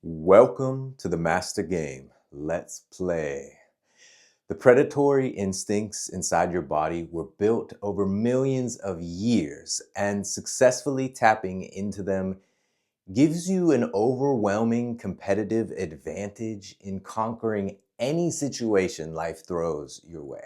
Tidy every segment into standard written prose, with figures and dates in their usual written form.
Welcome to the master game. Let's play. The predatory instincts inside your body were built over millions of years, and successfully tapping into them gives you an overwhelming competitive advantage in conquering any situation life throws your way.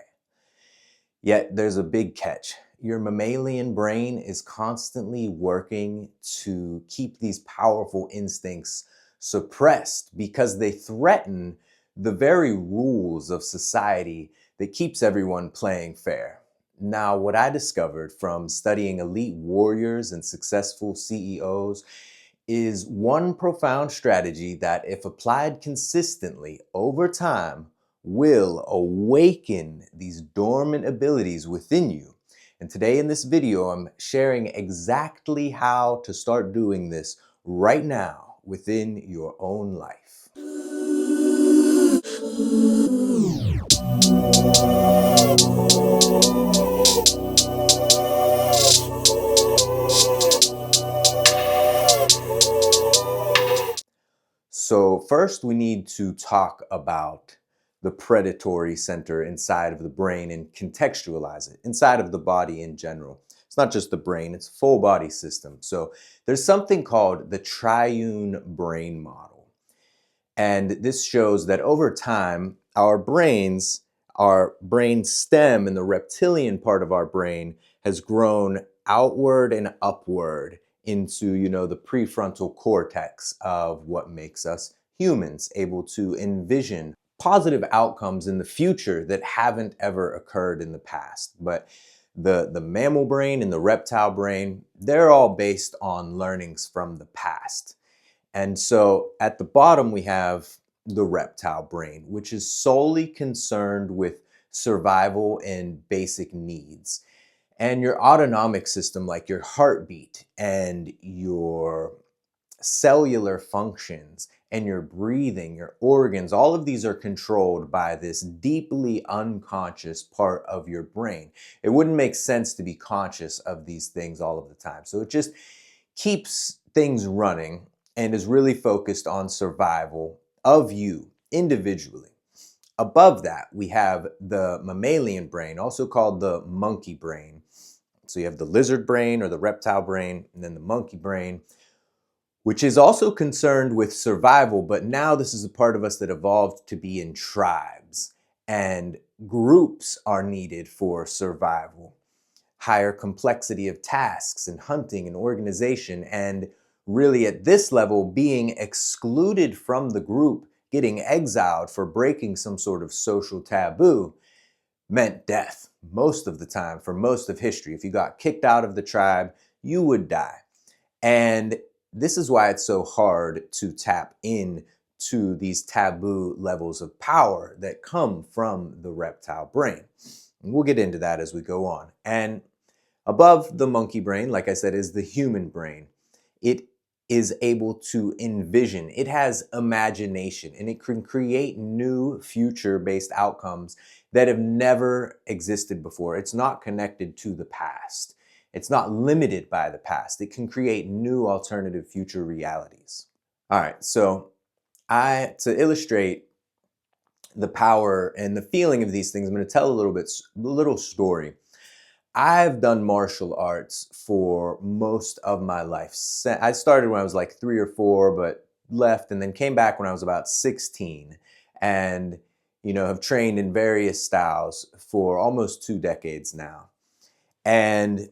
Yet there's a big catch. Your mammalian brain is constantly working to keep these powerful instincts suppressed because they threaten the very rules of society that keeps everyone playing fair. Now, what I discovered from studying elite warriors and successful CEOs is one profound strategy that, if applied consistently over time, will awaken these dormant abilities within you. And today in this video, I'm sharing exactly how to start doing this right now within your own life. So first we need to talk about the predatory center inside of the brain and contextualize it inside of the body in general. It's not just the brain, it's a full body system. So there's something called the triune brain model. And this shows that over time, our brain stem and the reptilian part of our brain has grown outward and upward into, the prefrontal cortex of what makes us humans, able to envision positive outcomes in the future that haven't ever occurred in the past. But the mammal brain and the reptile brain, they're all based on learnings from the past. And so at the bottom, we have the reptile brain, which is solely concerned with survival and basic needs. And your autonomic system, like your heartbeat and your cellular functions and your breathing, your organs, all of these are controlled by this deeply unconscious part of your brain. It wouldn't make sense to be conscious of these things all of the time. So it just keeps things running and is really focused on survival of you individually. Above that, we have the mammalian brain, also called the monkey brain. So you have the lizard brain or the reptile brain, and then the monkey brain, which is also concerned with survival, but now this is a part of us that evolved to be in tribes, and groups are needed for survival. Higher complexity of tasks and hunting and organization, and really at this level, being excluded from the group, getting exiled for breaking some sort of social taboo, meant death most of the time for most of history. If you got kicked out of the tribe, you would die. And this is why it's so hard to tap in to these taboo levels of power that come from the reptile brain. And we'll get into that as we go on. And above the monkey brain, like I said, is the human brain. It is able to envision. It has imagination, and it can create new future-based outcomes that have never existed before. It's not connected to the past. It's not limited by the past. It can create new alternative future realities. All right, so to illustrate the power and the feeling of these things, I'm going to tell a little story. I've done martial arts for most of my life. I started when I was like 3 or 4, but left and then came back when I was about 16, and have trained in various styles for almost 2 decades now. And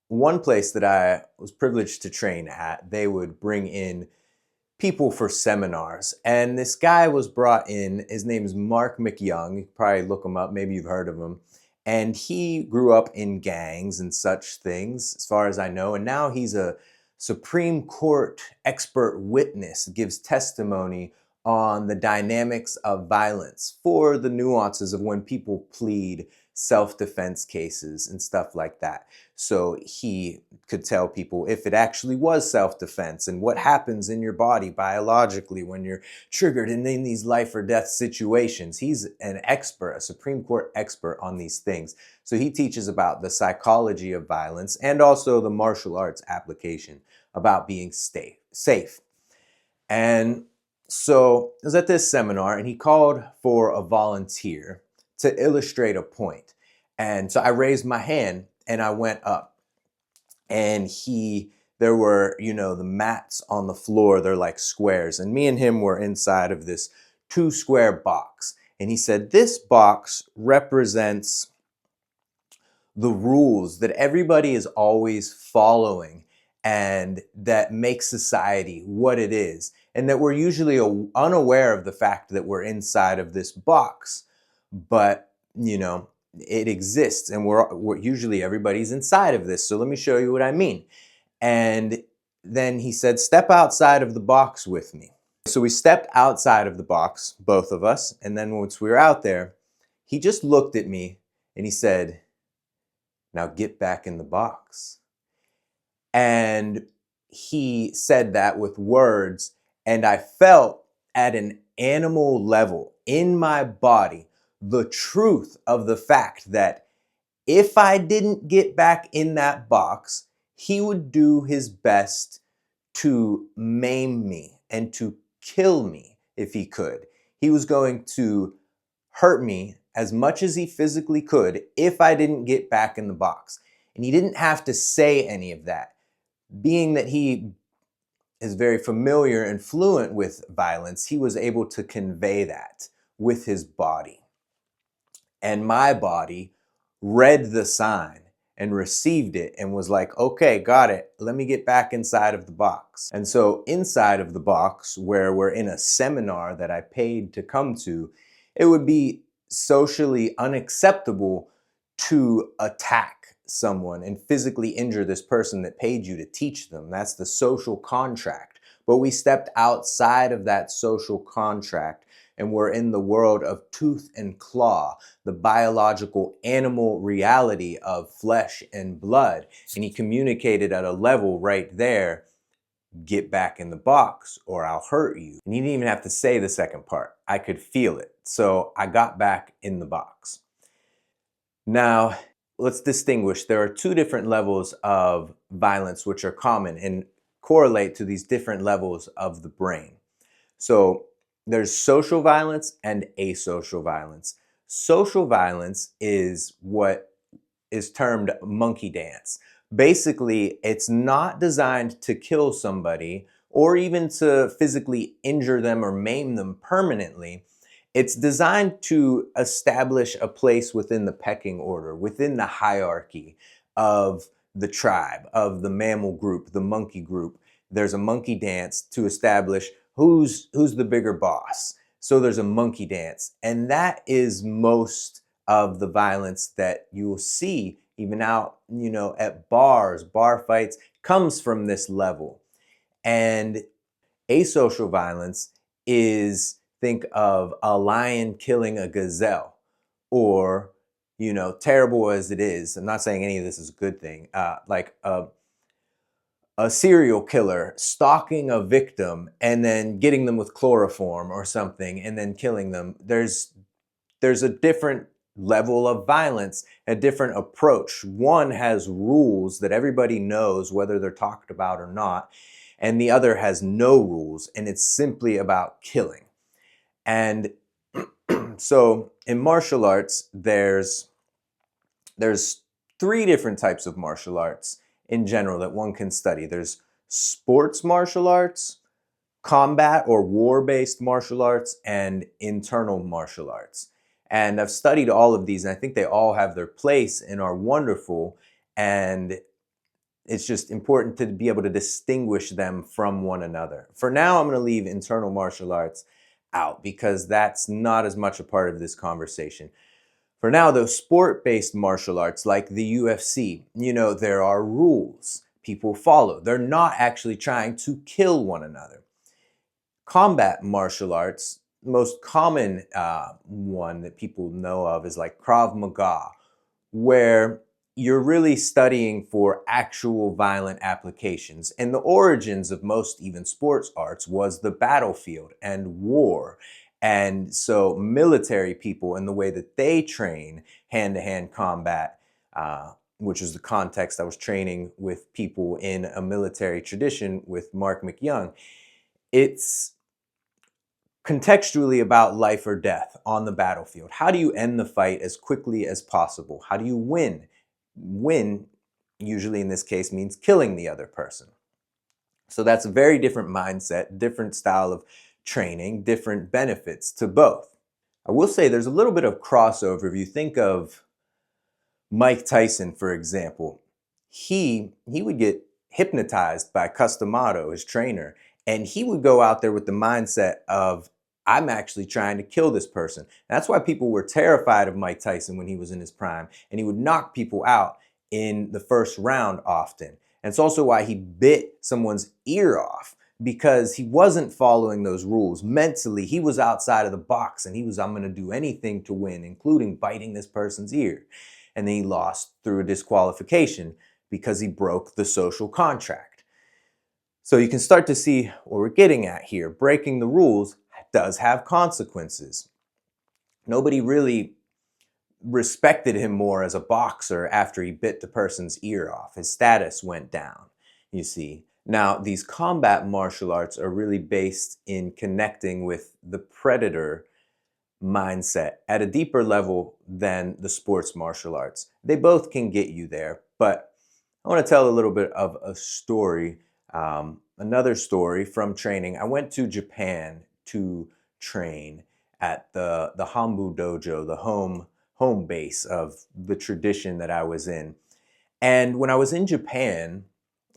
one place that I was privileged to train at, they would bring in people for seminars. And this guy was brought in. His name is Mark McYoung. You can probably look him up. Maybe you've heard of him. And he grew up in gangs and such things, as far as I know. And now he's a Supreme Court expert witness, gives testimony on the dynamics of violence for the nuances of when people plead self-defense cases and stuff like that. So he could tell people if it actually was self-defense and what happens in your body biologically when you're triggered in these life or death situations. He's an expert, a Supreme Court expert on these things. So he teaches about the psychology of violence and also the martial arts application about being safe. And so I was at this seminar and he called for a volunteer to illustrate a point. And so I raised my hand and I went up, and there were, the mats on the floor, they're like squares. And me and him were inside of this 2 square box. And he said, this box represents the rules that everybody is always following and that make society what it is. And that we're usually unaware of the fact that we're inside of this box. But, it exists, and we're usually everybody's inside of this. So let me show you what I mean. And then he said, step outside of the box with me. So we stepped outside of the box, both of us. And then once we were out there, he just looked at me and he said, now get back in the box. And he said that with words, and I felt at an animal level in my body the truth of the fact that if I didn't get back in that box, he would do his best to maim me and to kill me if he could. He was going to hurt me as much as he physically could if I didn't get back in the box. And he didn't have to say any of that. Being that he is very familiar and fluent with violence, he was able to convey that with his body. And my body read the sign and received it and was like, okay, got it. Let me get back inside of the box. And so inside of the box, where we're in a seminar that I paid to come to, it would be socially unacceptable to attack someone and physically injure this person that paid you to teach them. That's the social contract. But we stepped outside of that social contract and we're in the world of tooth and claw, the biological animal reality of flesh and blood. And he communicated at a level right there, get back in the box or I'll hurt you. And he didn't even have to say the second part. I could feel it. So I got back in the box. Now, let's distinguish. There are 2 different levels of violence which are common and correlate to these different levels of the brain. So there's social violence and asocial violence. Social violence is what is termed monkey dance. Basically, it's not designed to kill somebody or even to physically injure them or maim them permanently. It's designed to establish a place within the pecking order, within the hierarchy of the tribe, of the mammal group, the monkey group. There's a monkey dance to establish who's the bigger boss. So there's a monkey dance. And that is most of the violence that you will see even out, at bars, bar fights, comes from this level. And asocial violence is, think of a lion killing a gazelle, or, terrible as it is, I'm not saying any of this is a good thing, like a serial killer stalking a victim and then getting them with chloroform or something and then killing them. There's a different level of violence, a different approach. One has rules that everybody knows whether they're talked about or not, and the other has no rules, and it's simply about killing. And so in martial arts, there's 3 different types of martial arts in general that one can study. There's sports martial arts, combat or war-based martial arts, and internal martial arts. And I've studied all of these, and I think they all have their place and are wonderful. And it's just important to be able to distinguish them from one another. For now, I'm going to leave internal martial arts out because that's not as much a part of this conversation. For now, those sport-based martial arts like the UFC, there are rules people follow. They're not actually trying to kill one another. Combat martial arts, most common one that people know of is like Krav Maga, where you're really studying for actual violent applications. And the origins of most even sports arts was the battlefield and war. And so military people and the way that they train hand-to-hand combat, which is the context I was training with people in a military tradition with Mark McYoung. It's contextually about life or death on the battlefield. How do you end the fight as quickly as possible? How do you win? Win, usually in this case, means killing the other person. So that's a very different mindset, different style of training, different benefits to both. I will say there's a little bit of crossover. If you think of Mike Tyson, for example, he would get hypnotized by Customato, his trainer, and he would go out there with the mindset of, I'm actually trying to kill this person. That's why people were terrified of Mike Tyson when he was in his prime, and he would knock people out in the first round often. And it's also why he bit someone's ear off, because he wasn't following those rules. Mentally, he was outside of the box, and he was, I'm going to do anything to win, including biting this person's ear. And then he lost through a disqualification because he broke the social contract. So you can start to see what we're getting at here. Breaking the rules does have consequences. Nobody really respected him more as a boxer after he bit the person's ear off. His status went down, you see. Now, these combat martial arts are really based in connecting with the predator mindset at a deeper level than the sports martial arts. They both can get you there, but I want to tell a little bit of a story, another story from training. I went to Japan to train at the Hambu Dojo, the home base of the tradition that I was in. And when I was in Japan,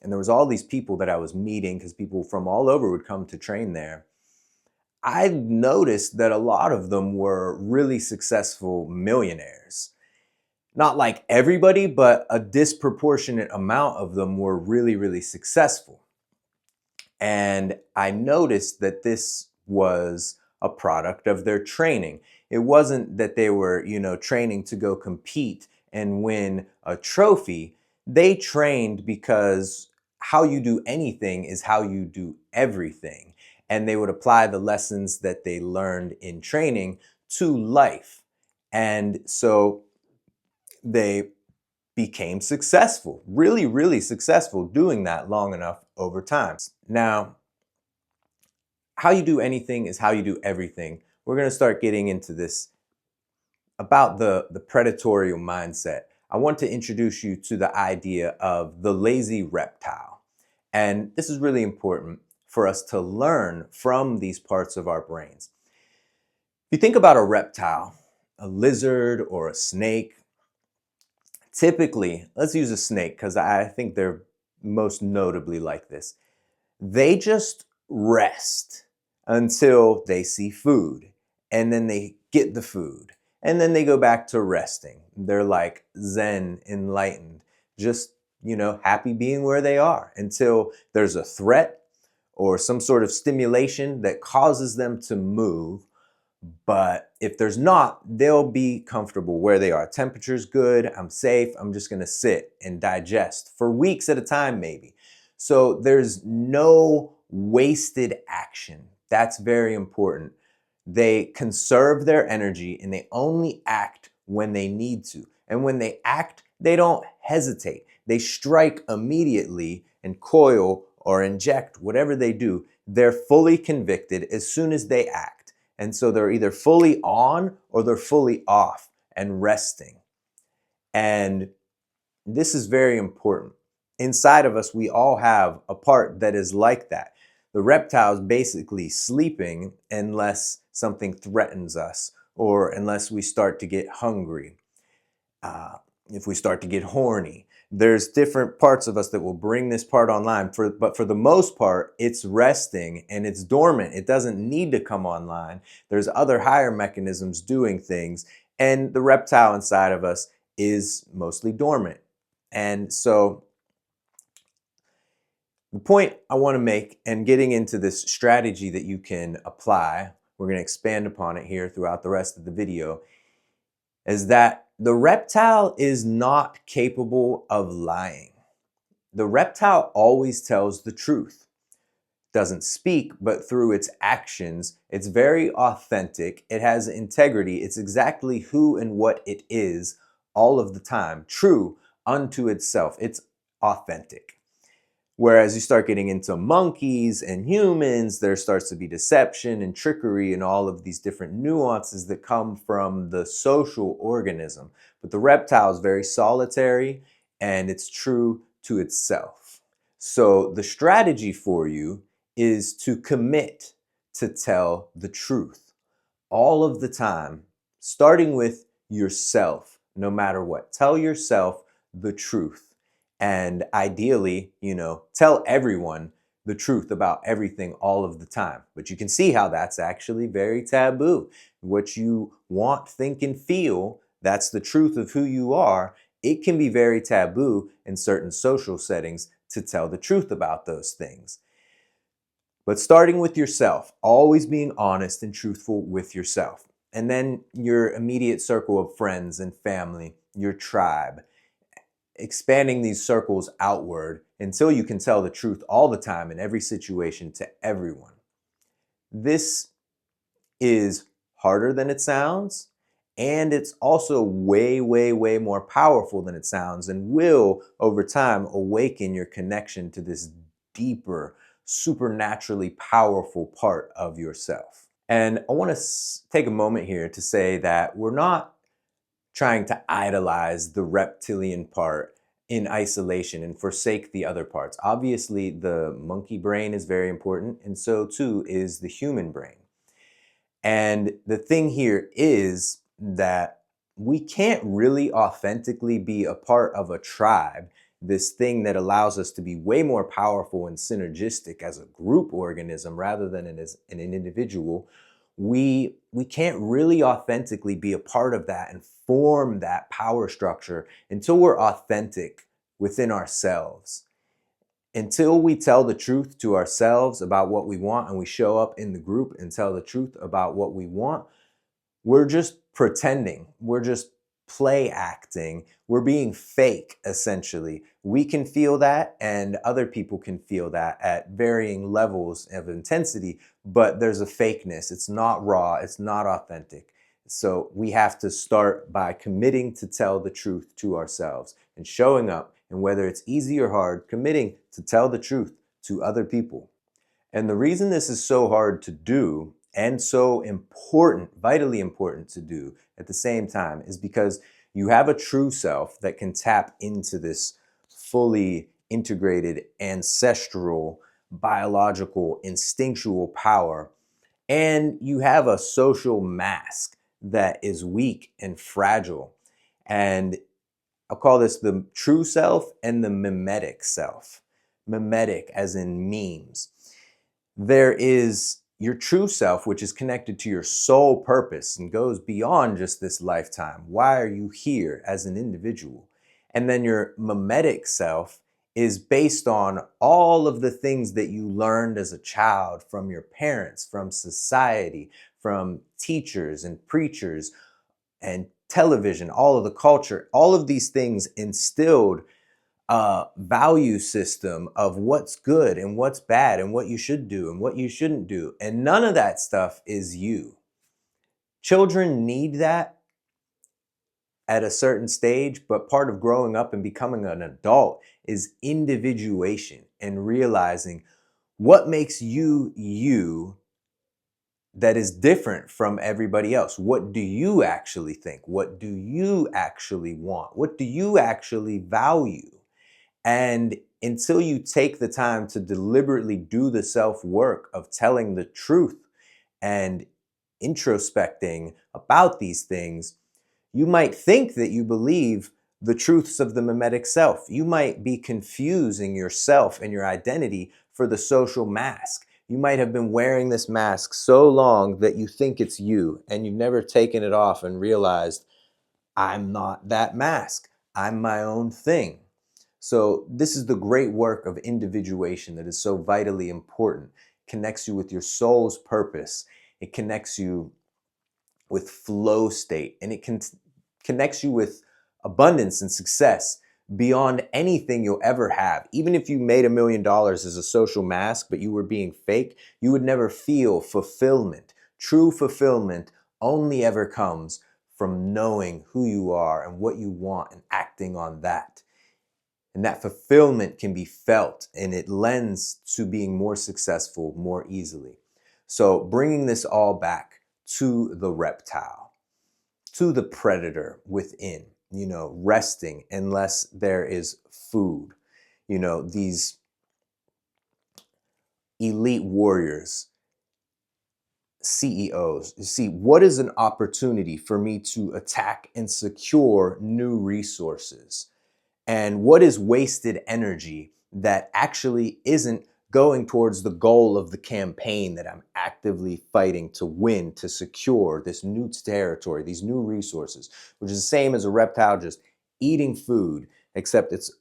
and there was all these people that I was meeting, because people from all over would come to train there, I noticed that a lot of them were really successful millionaires. Not like everybody, but a disproportionate amount of them were really, really successful. And I noticed that this was a product of their training. It wasn't that they were, training to go compete and win a trophy. They trained because how you do anything is how you do everything. And they would apply the lessons that they learned in training to life. And so they became successful, really, really successful doing that long enough over time. Now, how you do anything is how you do everything. We're going to start getting into this about the predatorial mindset. I want to introduce you to the idea of the lazy reptile. And this is really important for us to learn from these parts of our brains. If you think about a reptile, a lizard or a snake, typically, let's use a snake because I think they're most notably like this. They just rest until they see food, and then they get the food, and then they go back to resting. They're like Zen, enlightened, just, happy being where they are until there's a threat or some sort of stimulation that causes them to move. But if there's not, they'll be comfortable where they are. Temperature's good, I'm safe, I'm just gonna sit and digest for weeks at a time maybe. So there's no wasted action. That's very important. They conserve their energy and they only act when they need to. And when they act, they don't hesitate. They strike immediately and coil or inject, whatever they do. They're fully convicted as soon as they act. And so they're either fully on or they're fully off and resting. And this is very important. Inside of us, we all have a part that is like that. The reptile is basically sleeping unless something threatens us or unless we start to get hungry. If we start to get horny, there's different parts of us that will bring this part online. But for the most part, it's resting and it's dormant. It doesn't need to come online. There's other higher mechanisms doing things. And the reptile inside of us is mostly dormant. And so the point I want to make, and getting into this strategy that you can apply, we're going to expand upon it here throughout the rest of the video, is that the reptile is not capable of lying. The reptile always tells the truth. Doesn't speak, but through its actions, it's very authentic. It has integrity. It's exactly who and what it is all of the time. True unto itself. It's authentic. Whereas you start getting into monkeys and humans, there starts to be deception and trickery and all of these different nuances that come from the social organism. But the reptile is very solitary and it's true to itself. So the strategy for you is to commit to tell the truth all of the time, starting with yourself, no matter what. Tell yourself the truth. And ideally, tell everyone the truth about everything all of the time. But you can see how that's actually very taboo. What you want, think, and feel, that's the truth of who you are. It can be very taboo in certain social settings to tell the truth about those things. But starting with yourself, always being honest and truthful with yourself. And then your immediate circle of friends and family, your tribe, expanding these circles outward until you can tell the truth all the time in every situation to everyone. This is harder than it sounds, and it's also way, way, way more powerful than it sounds, and will, over time, awaken your connection to this deeper, supernaturally powerful part of yourself. And I want to take a moment here to say that we're not trying to idolize the reptilian part in isolation and forsake the other parts. Obviously, the monkey brain is very important, and so too is the human brain. And the thing here is that we can't really authentically be a part of a tribe, this thing that allows us to be way more powerful and synergistic as a group organism rather than as an individual. We can't really authentically be a part of that and form that power structure until we're authentic within ourselves. Until we tell the truth to ourselves about what we want and we show up in the group and tell the truth about what we want, we're just pretending. We're just play acting. We're being fake, essentially. We can feel that and other people can feel that at varying levels of intensity, but there's a fakeness. It's not raw. It's not authentic. So we have to start by committing to tell the truth to ourselves and showing up, and whether it's easy or hard, committing to tell the truth to other people. And the reason this is so hard to do and so important, vitally important to do at the same time, is because you have a true self that can tap into this fully integrated, ancestral, biological, instinctual power. And you have a social mask that is weak and fragile. And I'll call this the true self and the mimetic self. Mimetic as in memes. There is your true self, which is connected to your soul purpose and goes beyond just this lifetime. Why are you here as an individual? And then your mimetic self is based on all of the things that you learned as a child from your parents, from society, from teachers and preachers and television, all of the culture. All of these things instilled a value system of what's good and what's bad and what you should do and what you shouldn't do. And none of that stuff is you. Children need that at a certain stage, but part of growing up and becoming an adult is individuation and realizing what makes you you that is different from everybody else. What do you actually think? What do you actually want? What do you actually value? And until you take the time to deliberately do the self-work of telling the truth and introspecting about these things, you might think that you believe the truths of the mimetic self. You might be confusing yourself and your identity for the social mask. You might have been wearing this mask so long that you think it's you, and you've never taken it off and realized, I'm not that mask. I'm my own thing. So this is the great work of individuation that is so vitally important. It connects you with your soul's purpose. It connects you with flow state, and it connects you with abundance and success beyond anything you'll ever have. Even if you made $1 million as a social mask, but you were being fake, you would never feel fulfillment. True fulfillment only ever comes from knowing who you are and what you want and acting on that. And that fulfillment can be felt, and it lends to being more successful more easily. So bringing this all back to the reptile, to the predator within, resting unless there is food. These elite warriors, CEOs, you see, what is an opportunity for me to attack and secure new resources? And what is wasted energy that actually isn't going towards the goal of the campaign that I'm actively fighting to win, to secure this new territory, these new resources, which is the same as a reptile just eating food, except it's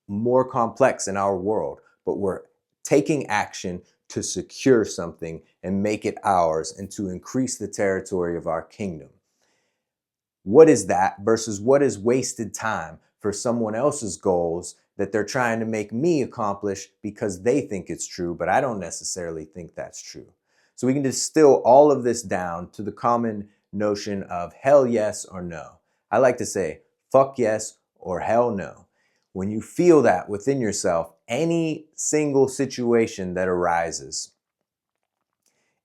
more complex in our world. But we're taking action to secure something and make it ours and to increase the territory of our kingdom. What is that versus what is wasted time for someone else's goals that they're trying to make me accomplish because they think it's true, but I don't necessarily think that's true. So we can distill all of this down to the common notion of hell yes or no. I like to say fuck yes or hell no. When you feel that within yourself, any single situation that arises,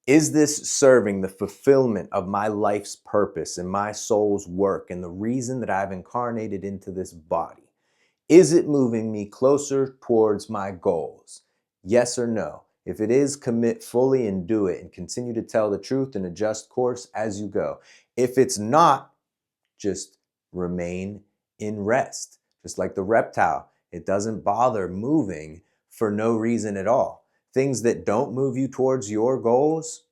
is this serving the fulfillment of my life's purpose and my soul's work and the reason that I've incarnated into this body? Is it moving me closer towards my goals? Yes or no? If it is, commit fully and do it and continue to tell the truth and adjust course as you go. If it's not, just remain in rest. Just like the reptile, it doesn't bother moving for no reason at all. Things that don't move you towards your goals,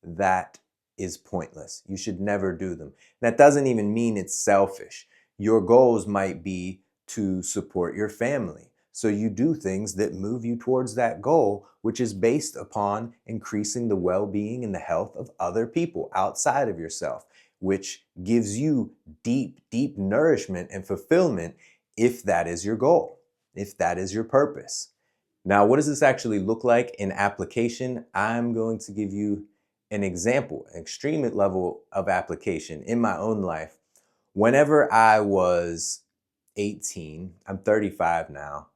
that is pointless. You should never do them. That doesn't even mean it's selfish. Your goals might be to support your family. So you do things that move you towards that goal, which is based upon increasing the well-being and the health of other people outside of yourself, which gives you deep, deep nourishment and fulfillment if that is your goal, if that is your purpose. Now, what does this actually look like in application? I'm going to give you an example, an extreme level of application in my own life. Whenever I was 18, I'm 35 now.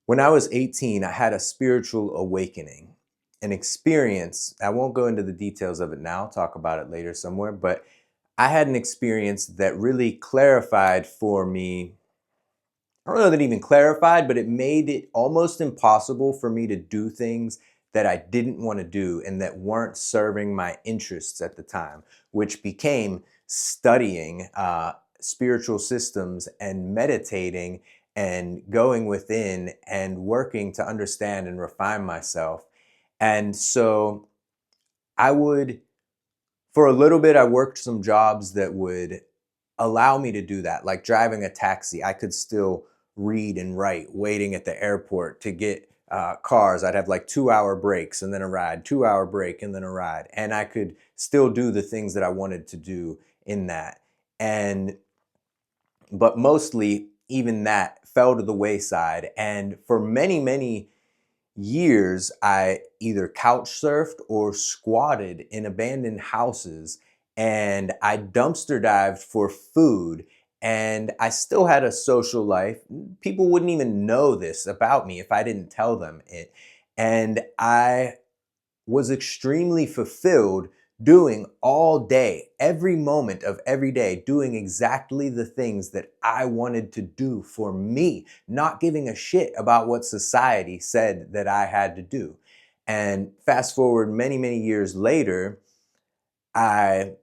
When I was 18, I had a spiritual awakening, an experience. I won't go into the details of it now, I'll talk about it later somewhere, but I had an experience that really clarified for me. I don't know that it even clarified, but it made it almost impossible for me to do things that I didn't want to do and that weren't serving my interests at the time, which became studying spiritual systems and meditating and going within and working to understand and refine myself. And so for a little bit, I worked some jobs that would allow me to do that, like driving a taxi. I could still read and write, waiting at the airport to get cars. I'd have like 2-hour breaks and then a ride, 2-hour break and then a ride. And I could still do the things that I wanted to do in that. But mostly even that fell to the wayside. And for many, many years, I either couch surfed or squatted in abandoned houses, and I dumpster dived for food. And I still had a social life. People wouldn't even know this about me if I didn't tell them it. And I was extremely fulfilled doing all day, every moment of every day, doing exactly the things that I wanted to do for me, not giving a shit about what society said that I had to do. And fast forward many, many years later, I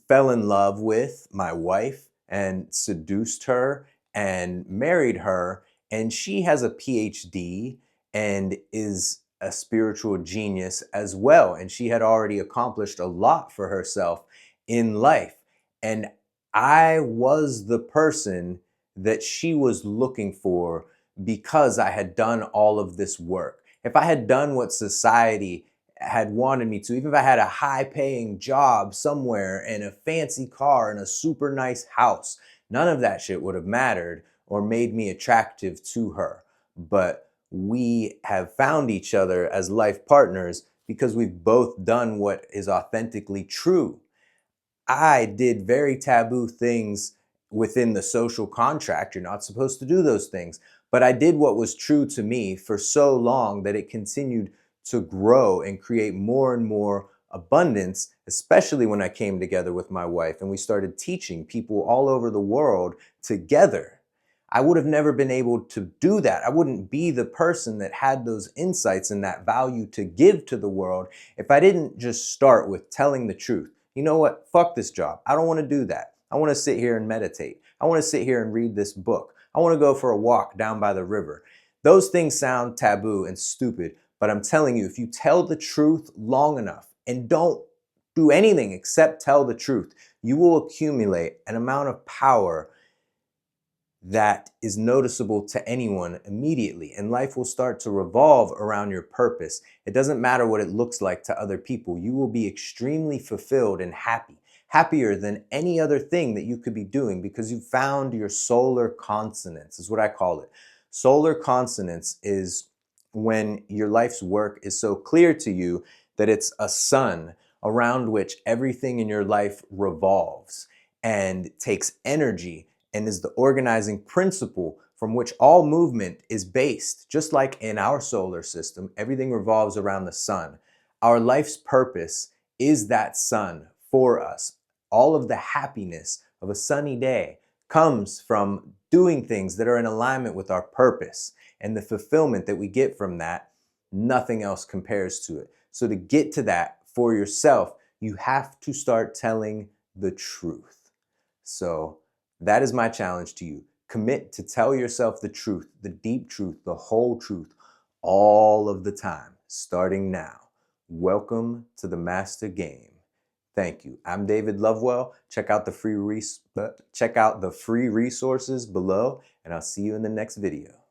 fell in love with my wife and seduced her and married her. And she has a PhD and is a spiritual genius as well. And she had already accomplished a lot for herself in life. And I was the person that she was looking for because I had done all of this work. If I had done what society had wanted me to, even if I had a high paying job somewhere and a fancy car and a super nice house, none of that shit would have mattered or made me attractive to her. But we have found each other as life partners because we've both done what is authentically true. I did very taboo things within the social contract. You're not supposed to do those things. But I did what was true to me for so long that it continued to grow and create more and more abundance, especially when I came together with my wife and we started teaching people all over the world together. I would have never been able to do that. I wouldn't be the person that had those insights and that value to give to the world if I didn't just start with telling the truth. You know what? Fuck this job. I don't want to do that. I want to sit here and meditate. I want to sit here and read this book. I want to go for a walk down by the river. Those things sound taboo and stupid, but I'm telling you, if you tell the truth long enough and don't do anything except tell the truth, you will accumulate an amount of power that is noticeable to anyone immediately, and life will start to revolve around your purpose. It doesn't matter what it looks like to other people. You will be extremely fulfilled and happy, happier than any other thing that you could be doing, because you found your solar consonance, is what I call it. Solar consonance is when your life's work is so clear to you that it's a sun around which everything in your life revolves and takes energy and is the organizing principle from which all movement is based. Just like in our solar system, everything revolves around the sun. Our life's purpose is that sun for us. All of the happiness of a sunny day comes from doing things that are in alignment with our purpose, and the fulfillment that we get from that, nothing else compares to it. So to get to that for yourself, you have to start telling the truth. So that is my challenge to you. Commit to tell yourself the truth, the deep truth, the whole truth, all of the time, starting now. Welcome to the Master Game. Thank you. I'm David Lovewell. Check out the free resources below, and I'll see you in the next video.